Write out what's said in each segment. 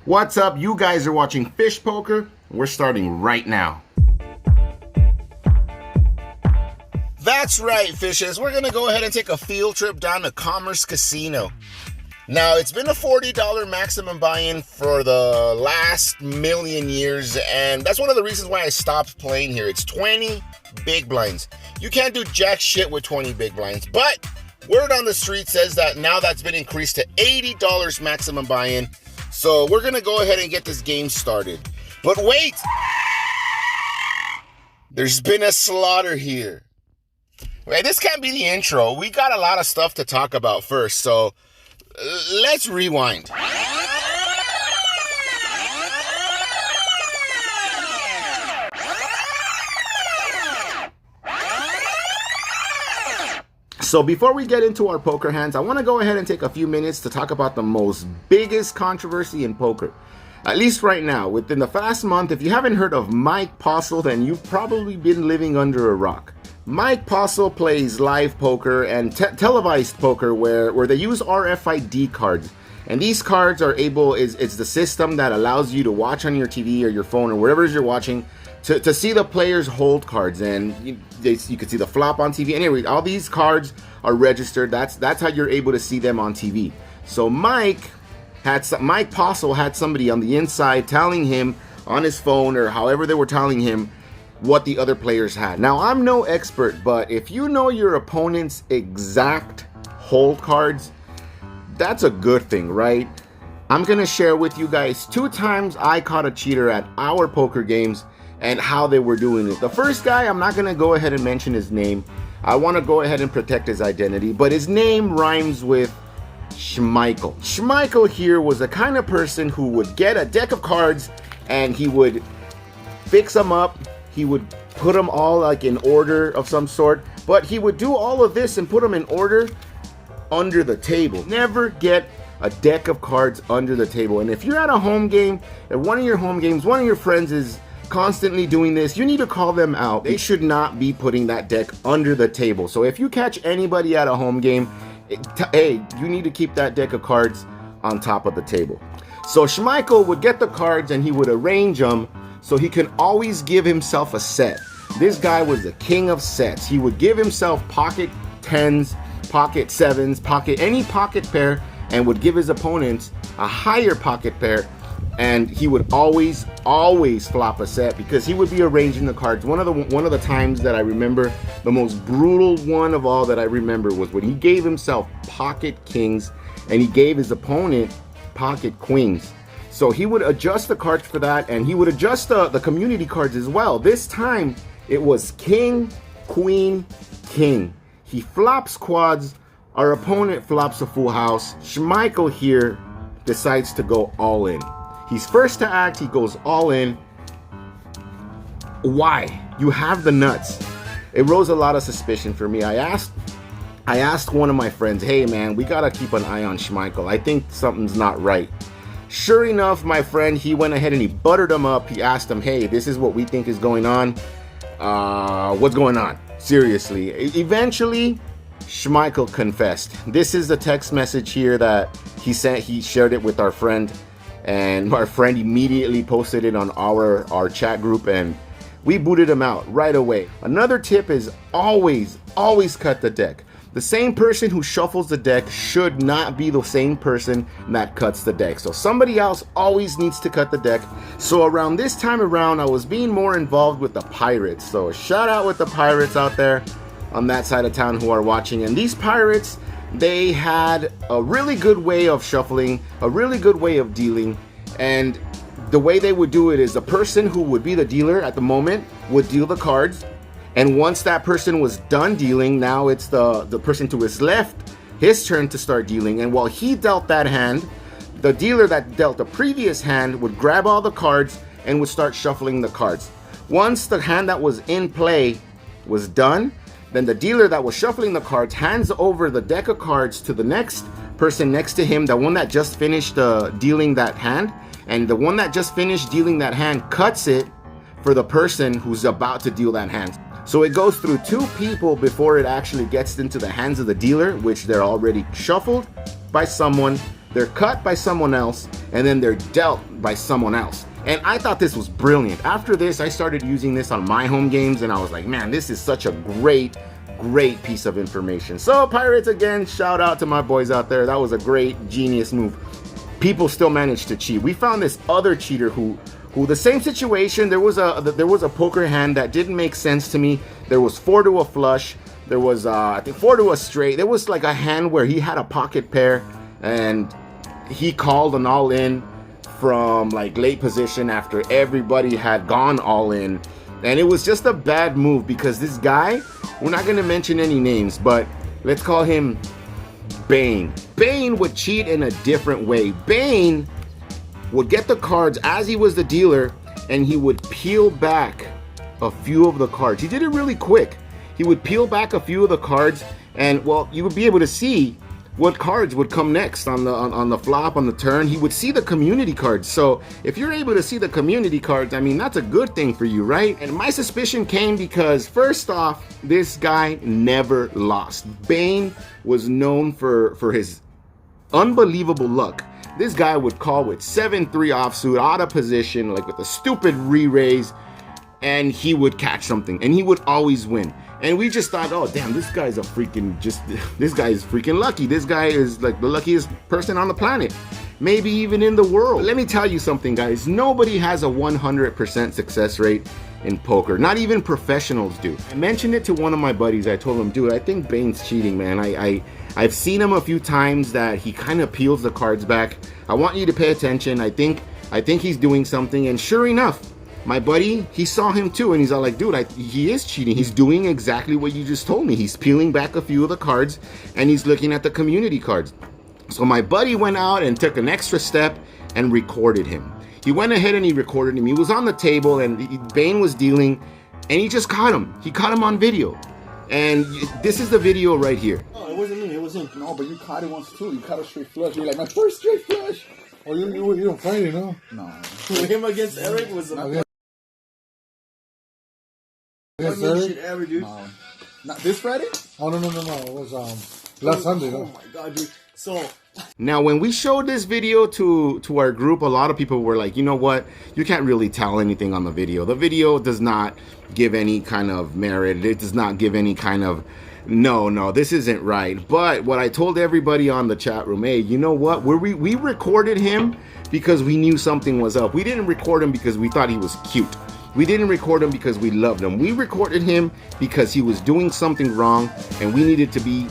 What's up? You guys are watching Fish Poker. We're starting right now. That's right, fishes. We're going to go ahead and take a field trip down to Commerce Casino. Now, it's been a $40 maximum buy-in for the last million years, and that's one of the reasons why I stopped playing here. It's 20 big blinds. You can't do jack shit with 20 big blinds, but word on the street says that now that's been increased to $80 maximum buy-in. So we're going to go ahead and get this game started. But wait! There's been a slaughter here. Wait, this can't be the intro. We got a lot of stuff to talk about first, so let's rewind. So before we get into our poker hands, I want to go ahead and take a few minutes to talk about the most biggest controversy in poker. At least right now, within the past month, if you haven't heard of Mike Postle, then you've probably been living under a rock. Mike Postle plays live poker and televised poker where they use RFID cards. And these cards are it's the system that allows you to watch on your TV or your phone or wherever it is you're watching to see the players hold cards, and you can see the flop on TV. Anyway, all these cards are registered. That's how you're able to see them on TV. So Mike Postle had somebody on the inside telling him on his phone or however they were telling him what the other players had. Now, I'm no expert, but if you know your opponent's exact hold cards, that's a good thing, right? I'm gonna share with you guys 2 times I caught a cheater at our poker games and how they were doing it. The first guy, I'm not gonna go ahead and mention his name. I wanna go ahead and protect his identity, but his name rhymes with Schmeichel. Schmeichel here was the kind of person who would get a deck of cards and he would fix them up. He would put them all like in order of some sort, but he would do all of this and put them in order under the table. Never get a deck of cards under the table. And if you're at a home game, at one of your home games, one of your friends is constantly doing this, you need to call them out. They should not be putting that deck under the table. So if you catch anybody at a home game, hey, you need to keep that deck of cards on top of the table. So Schmeichel would get the cards and he would arrange them so he can always give himself a set. This guy was the king of sets. He would give himself pocket 10s, pocket 7s, any pocket pair, and would give his opponents a higher pocket pair, and he would always flop a set because he would be arranging the cards. One of the times that I remember, the most brutal one of all that I remember, was when he gave himself pocket kings and he gave his opponent pocket queens. So he would adjust the cards for that, and he would adjust the community cards as well. This time it was king, queen, king. He flops quads, our opponent flops a full house. Schmeichel here decides to go all in. He's first to act, he goes all in. Why? You have the nuts. It rose a lot of suspicion for me. I asked one of my friends, hey man, we gotta keep an eye on Schmeichel. I think something's not right. Sure enough, my friend, he went ahead and he buttered him up. He asked him, hey, this is what we think is going on. What's going on? Seriously. Eventually, Schmeichel confessed. This is the text message here that he sent. He shared it with our friend, and our friend immediately posted it on our chat group, and we booted him out right away. Another tip is always cut the deck. The same person who shuffles the deck should not be the same person that cuts the deck. So somebody else always needs to cut the deck. So around this time around, I was being more involved with the Pirates. So shout out with the Pirates out there on that side of town who are watching. And these Pirates, they had a really good way of shuffling, a really good way of dealing. And the way they would do it is the person who would be the dealer at the moment would deal the cards. And once that person was done dealing, now it's the person to his left, his turn to start dealing. And while he dealt that hand, the dealer that dealt the previous hand would grab all the cards and would start shuffling the cards. Once the hand that was in play was done, then the dealer that was shuffling the cards hands over the deck of cards to the next person next to him, the one that just finished dealing that hand. And the one that just finished dealing that hand cuts it for the person who's about to deal that hand. So it goes through 2 people before it actually gets into the hands of the dealer, which they're already shuffled by someone. they're cut by someone else, and then they're dealt by someone else. And I thought this was brilliant. After this, I started using this on my home games, and I was like, man, this is such a great piece of information. So Pirates, again, shout out to my boys out there. That was a great, genius move. People still managed to cheat. We found this other cheater who the same situation. There was a poker hand that didn't make sense to me. There was 4 to a flush. There was I think 4 to a straight. There was like a hand where he had a pocket pair, and he called an all in from like late position after everybody had gone all in. And it was just a bad move because this guy, we're not gonna mention any names, but let's call him Bane. Bane would cheat in a different way. Bane would get the cards as he was the dealer, and he would peel back a few of the cards. He did it really quick. He would peel back a few of the cards, and well, you would be able to see what cards would come next on the flop, on the turn. He would see the community cards. So if you're able to see the community cards, I mean, that's a good thing for you, right? And my suspicion came because, first off, this guy never lost. Bane was known for his unbelievable luck. This guy would call with 7-3 offsuit, out of position, like with a stupid re-raise, and he would catch something, and he would always win. And we just thought, oh damn, this guy is freaking lucky. This guy is like the luckiest person on the planet, maybe even in the world. But let me tell you something, guys. Nobody has a 100% success rate in poker. Not even professionals do. I mentioned it to one of my buddies. I told him, dude, I think Bane's cheating, man. I've seen him a few times that he kind of peels the cards back. I want you to pay attention. I think he's doing something. And sure enough, my buddy, he saw him too, and he's all like, dude, he is cheating. He's doing exactly what you just told me. He's peeling back a few of the cards, and he's looking at the community cards. So my buddy went out and took an extra step and recorded him. He went ahead and he recorded him. He was on the table, and Bane was dealing, and he just caught him. He caught him on video. And this is the video right here. Oh, it wasn't me, it was him. No, but you caught it once too. You caught a straight flush. You're like, my first straight flush. Oh, you don't fight it, no? No. Him against Eric was the Yes, shit ever, dude. No. Not this Friday? Oh, no. It was last Sunday, Oh no? my god, dude. So Now, when we showed this video to our group, a lot of people were like, you know what? You can't really tell anything on the video. The video does not give any kind of merit. It does not give any kind of, no, this isn't right. But what I told everybody on the chat room, hey, you know what? We recorded him because we knew something was up. We didn't record him because we thought he was cute. We didn't record him because we loved him. We recorded him because he was doing something wrong, and we needed to be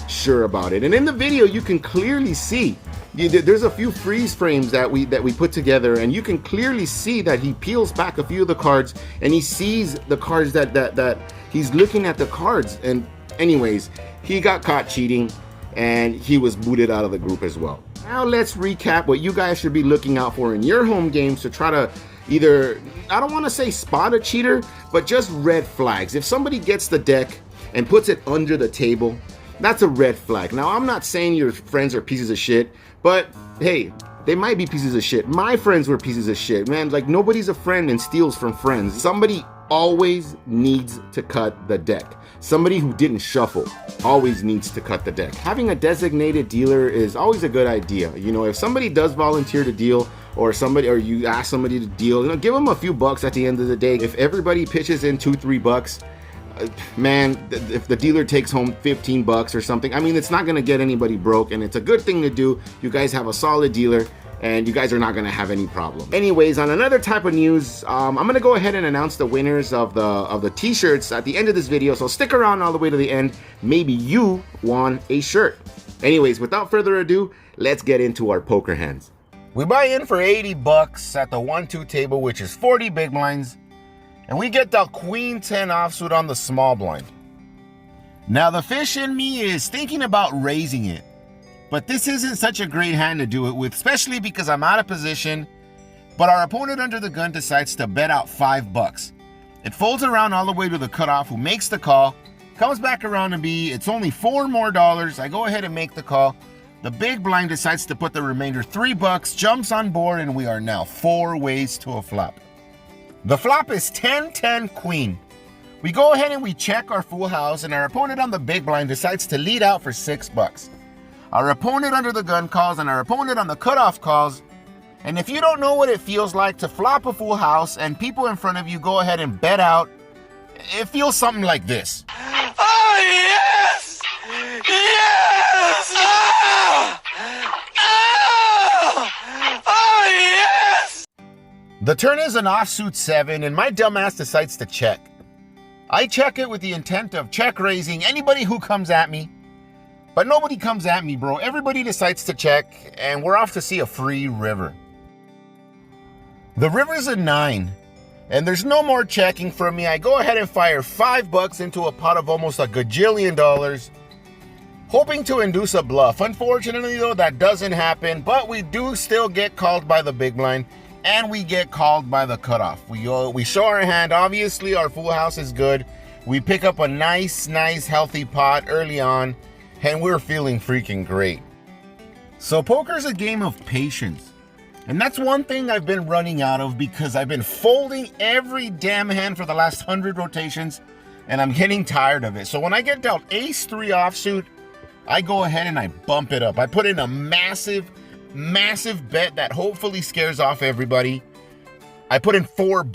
sure about it. And in the video, you can clearly see, there's a few freeze frames that we put together, and you can clearly see that he peels back a few of the cards, and he sees the cards that he's looking at the cards. And anyways, he got caught cheating, and he was booted out of the group as well. Now let's recap what you guys should be looking out for in your home games to try to either, I don't want to say spot a cheater, but just red flags. If somebody gets the deck and puts it under the table, that's a red flag. Now, I'm not saying your friends are pieces of shit, but hey, they might be pieces of shit. My friends were pieces of shit, man. Like, nobody's a friend and steals from friends. Somebody always needs to cut the deck. Somebody who didn't shuffle always needs to cut the deck. Having a designated dealer is always a good idea. You know, if somebody does volunteer to deal, or you ask somebody to deal, you know, give them a few bucks at the end of the day. If everybody pitches in $2-3, man, if the dealer takes home 15 bucks or something, I mean, it's not going to get anybody broke, and it's a good thing to do. You guys have a solid dealer, and you guys are not going to have any problem. Anyways, on another type of news, I'm going to go ahead and announce the winners of the t-shirts at the end of this video, so stick around all the way to the end. Maybe you won a shirt. Anyways, without further ado, let's get into our poker hands. We buy in for 80 bucks at the 1-2 table, which is 40 big blinds, and we get the Queen 10 offsuit on the small blind. Now, the fish in me is thinking about raising it, but this isn't such a great hand to do it with, especially because I'm out of position, but our opponent under the gun decides to bet out 5 bucks. It folds around all the way to the cutoff, who makes the call, comes back around to me, it's only $4 more. I go ahead and make the call. The big blind decides to put the remainder 3 bucks, jumps on board, and we are now 4 ways to a flop. The flop is 10-10 queen. We go ahead and we check our full house, and our opponent on the big blind decides to lead out for 6 bucks. our opponent under the gun calls, and our opponent on the cutoff calls. And if you don't know what it feels like to flop a full house and people in front of you go ahead and bet out, it feels something like this. Oh, yes! Yes! Oh! Oh! Oh, yes! The turn is an offsuit 7, and my dumbass decides to check. I check it with the intent of check raising anybody who comes at me. But nobody comes at me, bro. Everybody decides to check, and we're off to see a free river. The river's a 9, and there's no more checking from me. I go ahead and fire $5 into a pot of almost $1 gajillion, hoping to induce a bluff. Unfortunately, though, that doesn't happen, but we do still get called by the big blind, and we get called by the cutoff. We show our hand. Obviously, our full house is good. We pick up a nice, healthy pot early on, and we're feeling freaking great. So poker's a game of patience. And that's one thing I've been running out of because I've been folding every damn hand for the last 100 rotations, and I'm getting tired of it. So when I get dealt ace-3 offsuit, I go ahead and I bump it up. I put in a massive bet that hopefully scares off everybody. I put in $4.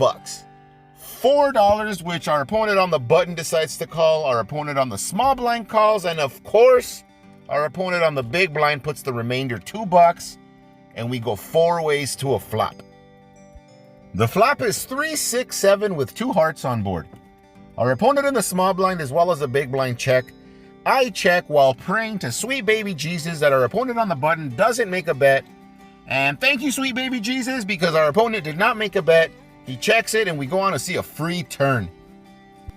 $4, which our opponent on the button decides to call, our opponent on the small blind calls, and of course, our opponent on the big blind puts the remainder $2, and we go 4 ways to a flop. The flop is 3, 6, 7 with 2 hearts on board. Our opponent in the small blind as well as the big blind check. I check while praying to sweet baby Jesus that our opponent on the button doesn't make a bet. And thank you, sweet baby Jesus, because our opponent did not make a bet. He checks it, and we go on to see a free turn.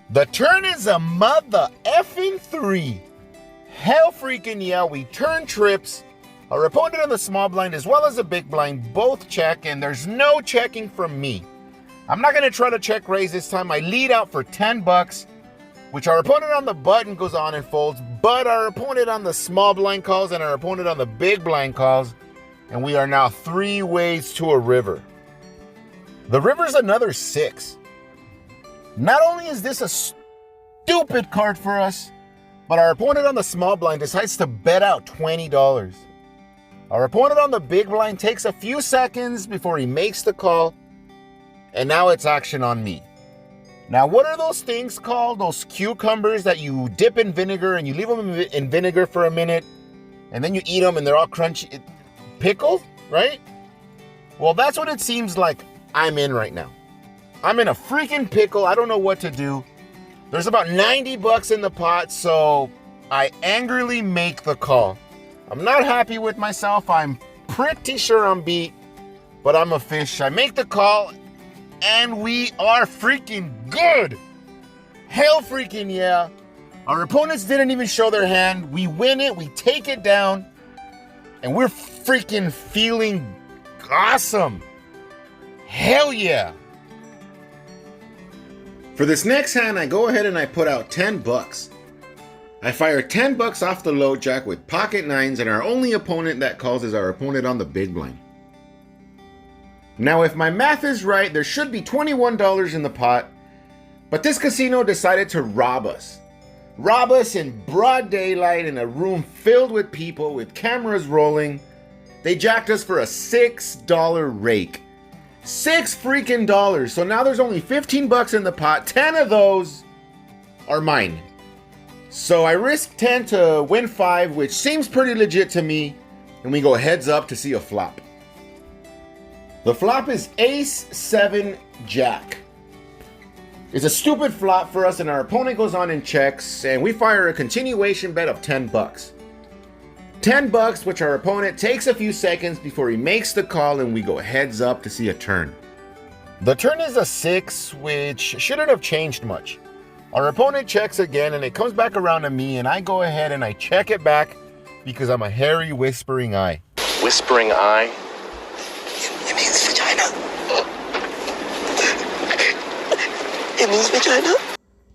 The turn is a mother effing 3. Hell freaking yeah, we turn trips. Our opponent on the small blind as well as the big blind both check, and there's no checking from me. I'm not going to try to check raise this time. I lead out for $10, which our opponent on the button goes on and folds, but our opponent on the small blind calls and our opponent on the big blind calls, and we are now 3 ways to a river. The river's another 6. Not only is this a stupid card for us, but our opponent on the small blind decides to bet out $20. Our opponent on the big blind takes a few seconds before he makes the call, and now it's action on me. Now, what are those things called? Those cucumbers that you dip in vinegar and you leave them in vinegar for a minute, and then you eat them and they're all crunchy. Pickled, right? Well, that's what it seems like I'm in right now. I'm in a freaking pickle. I don't know what to do. There's about $90 in the pot, so I angrily make the call. I'm not happy with myself. I'm pretty sure I'm beat, but I'm a fish. I make the call, and we are freaking good. Hell freaking yeah. Our opponents didn't even show their hand. We win it. We take it down, and we're freaking feeling awesome. Hell yeah. For this next hand, I go ahead and I put out $10. I fire $10 off the low jack with pocket 9s, and our only opponent that calls is our opponent on the big blind. Now, if my math is right, there should be $21 in the pot, but this casino decided to rob us. Rob us in broad daylight in a room filled with people with cameras rolling. They jacked us for a $6 rake. $6 freaking dollars. So now there's only $15 in the pot. 10 of those are mine. So I risk 10 to win 5, which seems pretty legit to me. And we go heads up to see a flop. The flop is ace 7 jack. It's a stupid flop for us, and our opponent goes on and checks, and we fire a continuation bet of $10. $10, which our opponent takes a few seconds before he makes the call, and we go heads up to see a turn. The turn is a 6, which shouldn't have changed much. Our opponent checks again, and it comes back around to me, and I go ahead and I check it back because I'm a hairy whispering eye. Whispering eye? It means vagina. It means vagina.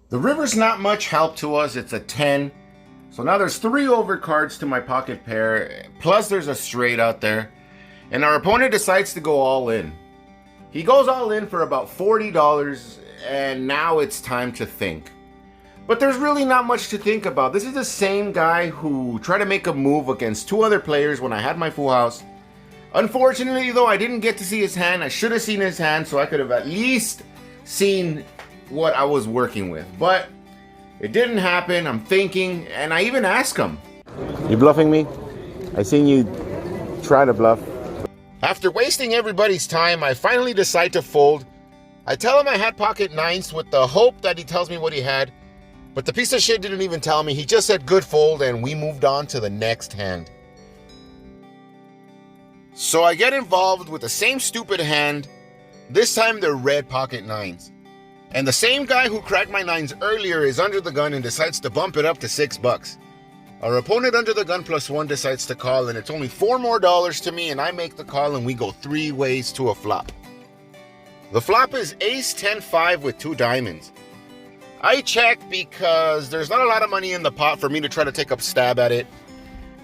The river's not much help to us. It's a 10. So now there's 3 overcards to my pocket pair, plus there's a straight out there, and our opponent decides to go all in. He goes all in for about $40, and now it's time to think. But there's really not much to think about. This is the same guy who tried to make a move against two other players when I had my full house. Unfortunately, though, I didn't get to see his hand. I should have seen his hand so I could have at least seen what I was working with. But it didn't happen. I'm thinking, and I even asked him. You bluffing me? I seen you try to bluff. After wasting everybody's time, I finally decide to fold. I tell him I had pocket nines with the hope that he tells me what he had. But the piece of shit didn't even tell me. He just said good fold and we moved on to the next hand. So I get involved with the same stupid hand. This time they're red pocket nines. And the same guy who cracked my nines earlier is under the gun and decides to bump it up to $6. Our opponent under the gun +1 decides to call, and it's only $4 more to me, and I make the call and we go 3 ways to a flop. The flop is ace 10-5 with 2 diamonds. I check because there's not a lot of money in the pot for me to try to take a stab at it.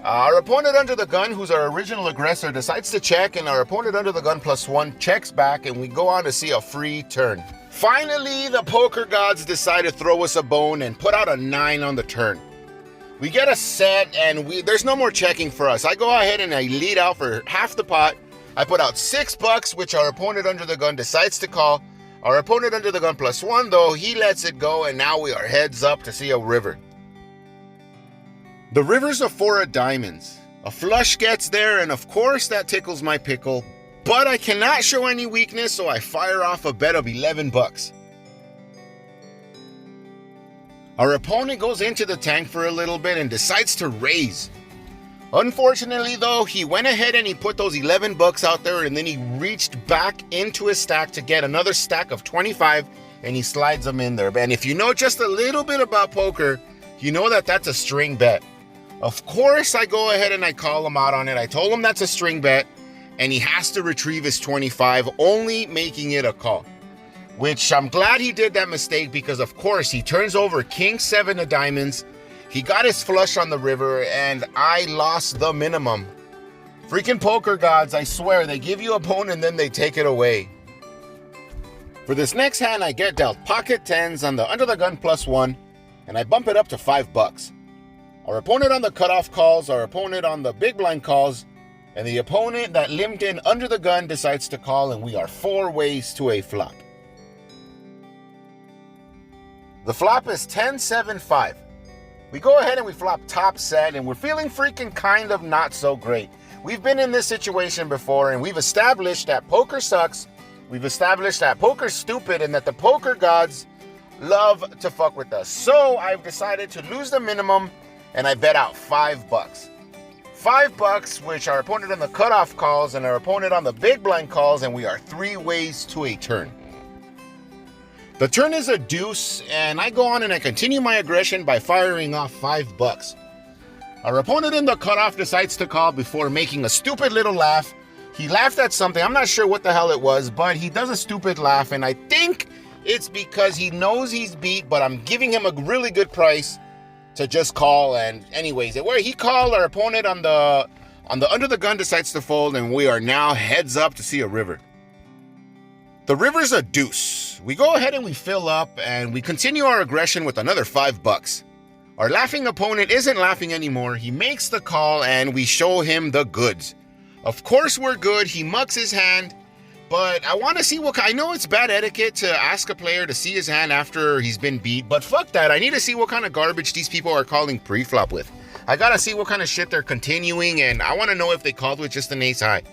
Our opponent under the gun, who's our original aggressor, decides to check, and our opponent under the gun +1 checks back, and we go on to see a free turn. Finally, the poker gods decide to throw us a bone and put out a 9 on the turn. We get a set, and there's no more checking for us. I go ahead and I lead out for half the pot. I put out $6, which our opponent under the gun decides to call. Our opponent under the gun +1, though, he lets it go, and now we are heads up to see a river. The river's a 4 of diamonds. A flush gets there, and of course that tickles my pickle. But I cannot show any weakness, so I fire off a bet of $11. Our opponent goes into the tank for a little bit and decides to raise. Unfortunately, though, he went ahead and he put those $11 out there, and then he reached back into his stack to get another stack of 25, and he slides them in there. And if you know just a little bit about poker, you know that that's a string bet. Of course, I go ahead and I call him out on it. I told him that's a string bet, and he has to retrieve his 25, only making it a call. Which I'm glad he did that mistake, because of course he turns over king 7 of diamonds. He got his flush on the river, and I lost the minimum. Freaking poker gods, I swear, they give you a bone and then they take it away. For this next hand, I get dealt pocket 10s on the under the gun +1, and I bump it up to $5. Our opponent on the cutoff calls, our opponent on the big blind calls, and the opponent that limped in under the gun decides to call, and we are 4 ways to a flop. The flop is 10-7-5. We go ahead and we flop top set, and we're feeling freaking kind of not so great. We've been in this situation before, and we've established that poker sucks. We've established that poker's stupid, and that the poker gods love to fuck with us. So I've decided to lose the minimum, and I bet out $5. $5, which our opponent on the cutoff calls and our opponent on the big blind calls, and we are 3 ways to a turn. The turn is a deuce, and I go on and I continue my aggression by firing off $5. Our opponent in the cutoff decides to call before making a stupid little laugh. He laughed at something, I'm not sure what the hell it was, but he does a stupid laugh, and I think it's because he knows he's beat, but I'm giving him a really good price to just call. And anyways, where he called, our opponent on the under the gun decides to fold, and we are now heads up to see a river. The river's a deuce. We go ahead and we fill up, and we continue our aggression with another $5. Our laughing opponent isn't laughing anymore. He makes the call, and we show him the goods. Of course we're good. He mucks his hand, but I want to see I know it's bad etiquette to ask a player to see his hand after he's been beat, but fuck that. I need to see what kind of garbage these people are calling pre-flop with. I gotta see what kind of shit they're continuing, and I want to know if they called with just an ace high.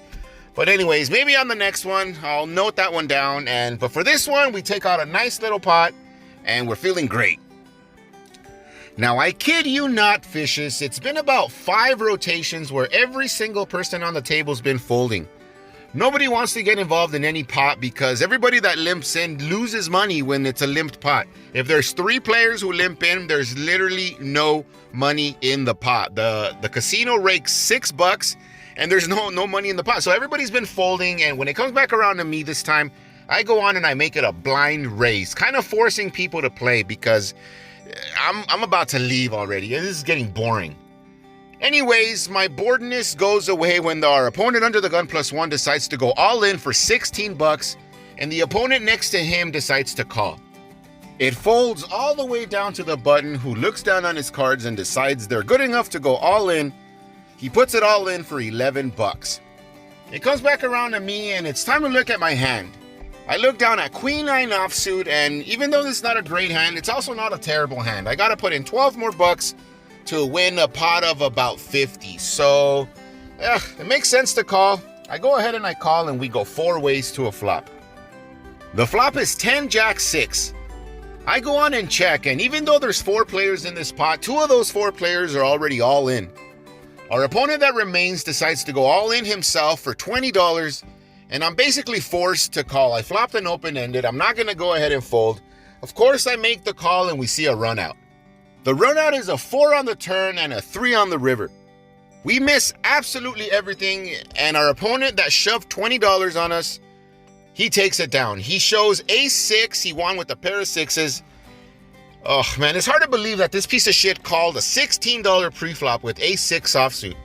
But anyways, maybe on the next one, I'll note that one down. But for this one, we take out a nice little pot, and we're feeling great. Now, I kid you not, fishes, it's been about 5 rotations where every single person on the table's been folding. Nobody wants to get involved in any pot because everybody that limps in loses money when it's a limped pot. If there's 3 players who limp in, there's literally no money in the pot. The casino rakes $6, and there's no money in the pot. So everybody's been folding, and when it comes back around to me this time, I go on and I make it a blind raise, kind of forcing people to play because I'm about to leave already. This is getting boring. Anyways, my boredness goes away when our opponent under the gun +1 decides to go all in for $16, and the opponent next to him decides to call. It folds all the way down to the button, who looks down on his cards and decides they're good enough to go all in. He puts it all in for 11 bucks. It comes back around to me and it's time to look at my hand. I look down at Queen 9 offsuit, and even though this is not a great hand, it's also not a terrible hand. I gotta put in 12 more bucks to win a pot of about 50. So, it makes sense to call. I go ahead and I call, and we go 4 ways to a flop. The flop is 10 Jack 6. I go on and check, and even though there's 4 players in this pot, 2 of those 4 players are already all in. Our opponent that remains decides to go all in himself for $20, and I'm basically forced to call. I flopped an open-ended. I'm not going to go ahead and fold. Of course, I make the call, and we see a run out. The run out is a 4 on the turn and a 3 on the river. We miss absolutely everything, and our opponent that shoved $20 on us, he takes it down. He shows ace-6. He won with a pair of 6s. Oh, man, it's hard to believe that this piece of shit called a $16 pre-flop with ace-6 offsuit.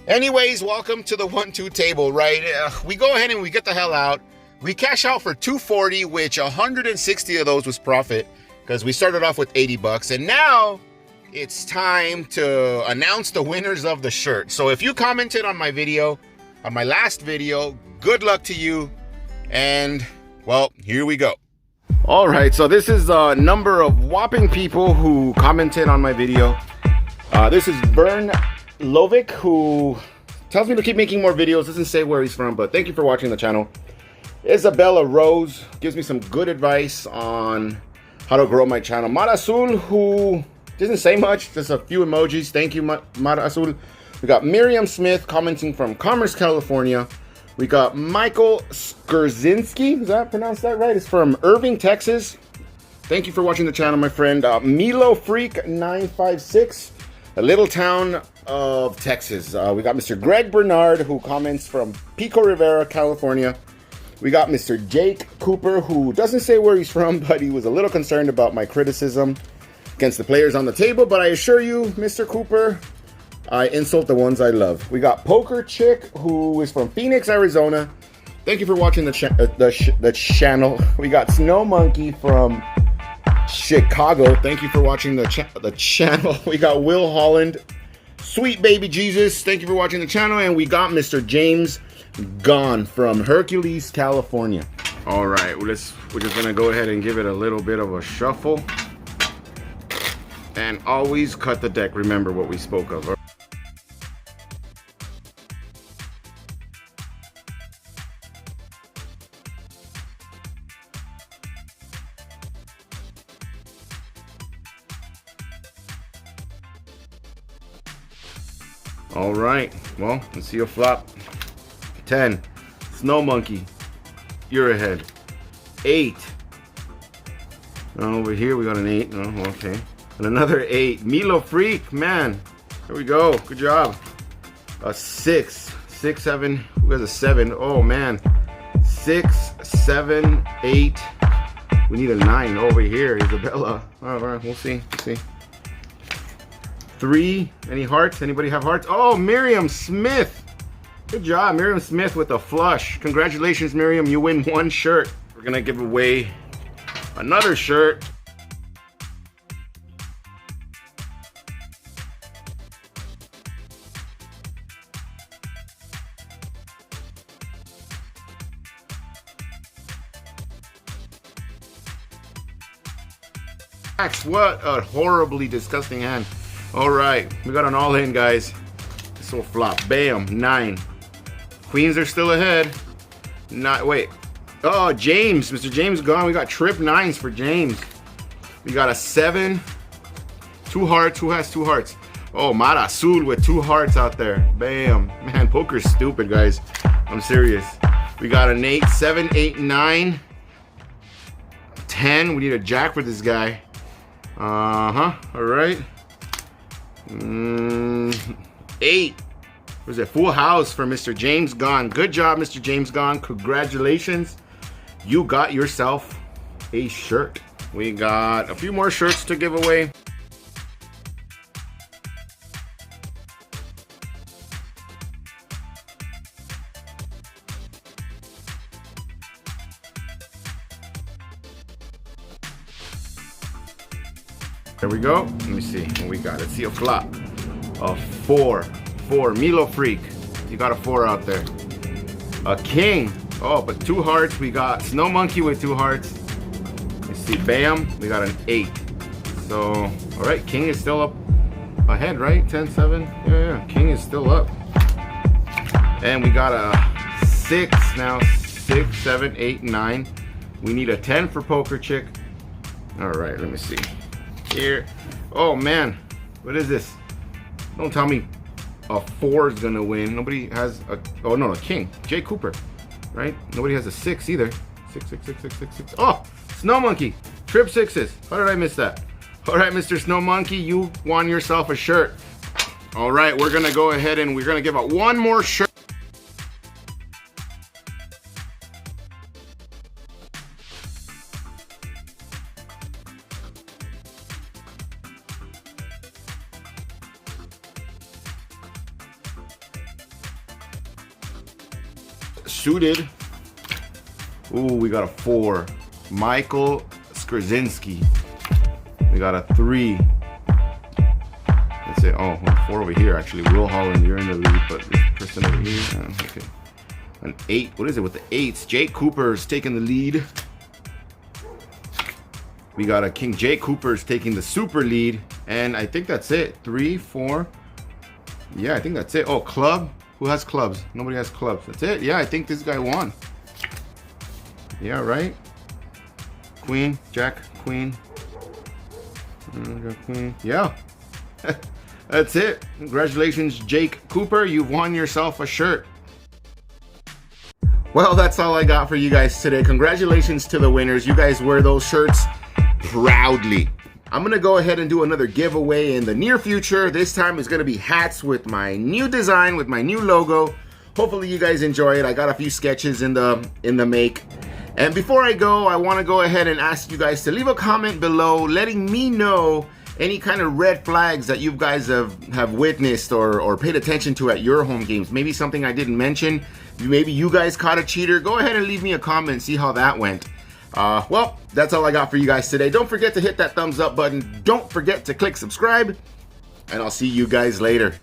Anyways, welcome to the 1-2 table, right? We go ahead and we get the hell out. We cash out for $240, which 160 of those was profit because we started off with 80 bucks. And now it's time to announce the winners of the shirt. So if you commented on my video, on my last video, good luck to you. And, well, here we go. All right, so this is a number of whopping people who commented on my video. This is Bern Lovic, who tells me to keep making more videos. Doesn't say where he's from, but thank you for watching the channel. Isabella Rose gives me some good advice on how to grow my channel. Mara Azul, who doesn't say much, just a few emojis. Thank you, Mara Azul. We got Miriam Smith commenting from Commerce, California. We got Michael Skurzinski. Is that pronounced that right? It's from Irving, Texas. Thank you for watching the channel, my friend. Milo Freak 956, a little town of Texas. We got Mr. Greg Bernard, who comments from Pico Rivera, California. We got Mr. Jake Cooper, who doesn't say where he's from, but he was a little concerned about my criticism against the players on the table. But I assure you, Mr. Cooper, I insult the ones I love. We got Poker Chick, who is from Phoenix, Arizona. Thank you for watching the channel. We got Snow Monkey from Chicago. Thank you for watching the channel. We got Will Holland, Sweet Baby Jesus. Thank you for watching the channel. And we got Mr. James Gone from Hercules, California. All right, we're just gonna go ahead and give it a little bit of a shuffle. And always cut the deck. Remember what we spoke of. All right, well, let's see a flop. 10, Snow Monkey, you're ahead. 8, over here we got an 8, oh, okay. And another 8, Milo Freak, man, there we go, good job. A 6, 7, who has a 7? Oh man, 6, 7, 8, we need a 9 over here, Isabella. All right, we'll see. 3, any hearts? Anybody have hearts? Oh, Miriam Smith. Good job, Miriam Smith with a flush. Congratulations, Miriam, you win 1 shirt. We're gonna give away another shirt. What a horribly disgusting hand. All right, we got an all-in, guys. This will flop. Bam, 9. Queens are still ahead. Wait. Oh, James. Mr. James gone. We got trip 9s for James. We got a 7. 2 hearts. Who has 2 hearts? Oh, Mara Azul with 2 hearts out there. Bam. Man, poker's stupid, guys. I'm serious. We got an 8, 7, 8, 9. 10. We need a jack for this guy. All right. 8. Was it full house for Mr. James Gone? Good job, Mr. James Gone. Congratulations. You got yourself a shirt. We got a few more shirts to give away. There we go. Let me see what we got. Let's see a flop. A 4. 4. Milo Freak. You got a 4 out there. A king. Oh, but 2 hearts. We got Snow Monkey with 2 hearts. Let's see. Bam. We got an 8. So, all right. King is still up ahead, right? 10-7. Yeah. King is still up. And we got a 6 now. 6, 7, 8, 9. We need a 10 for Poker Chick. All right. Let me see. Here. Oh, man. What is this? Don't tell me a 4 is gonna win. Nobody has a, oh no, a king. Jay Cooper, right? Nobody has a 6 either. 6, 6, 6, 6, 6, 6. Oh, Snow Monkey, trip 6s. How did I miss that? All right, Mr. Snow Monkey, you won yourself a shirt. All right, we're gonna go ahead and we're gonna give out one more shirt. Suited. Ooh, we got a 4. Michael Skrzinski. We got a 3. That's it. Oh, 4 over here actually. Will Holland, you're in the lead, but this person over here. Okay. An 8. What is it with the 8s? Jake Cooper's taking the lead. We got a King Jay Cooper's taking the super lead. And I think that's it. 3, 4. Yeah, I think that's it. Oh, club. Who has clubs? Nobody has clubs. That's it. Yeah, I think this guy won. Yeah, right? Queen, Jack, Queen. Queen. Yeah. That's it. Congratulations, Jake Cooper. You've won yourself a shirt. Well, that's all I got for you guys today. Congratulations to the winners. You guys wear those shirts proudly. I'm gonna go ahead and do another giveaway in the near future. This time it's gonna be hats with my new design, with my new logo. Hopefully you guys enjoy it. I got a few sketches in the make. And before I go, I wanna go ahead and ask you guys to leave a comment below letting me know any kind of red flags that you guys have witnessed or paid attention to at your home games. Maybe something I didn't mention. Maybe you guys caught a cheater. Go ahead and leave me a comment and see how that went. Well, that's all I got for you guys today. Don't forget to hit that thumbs up button. Don't forget to click subscribe. And I'll see you guys later.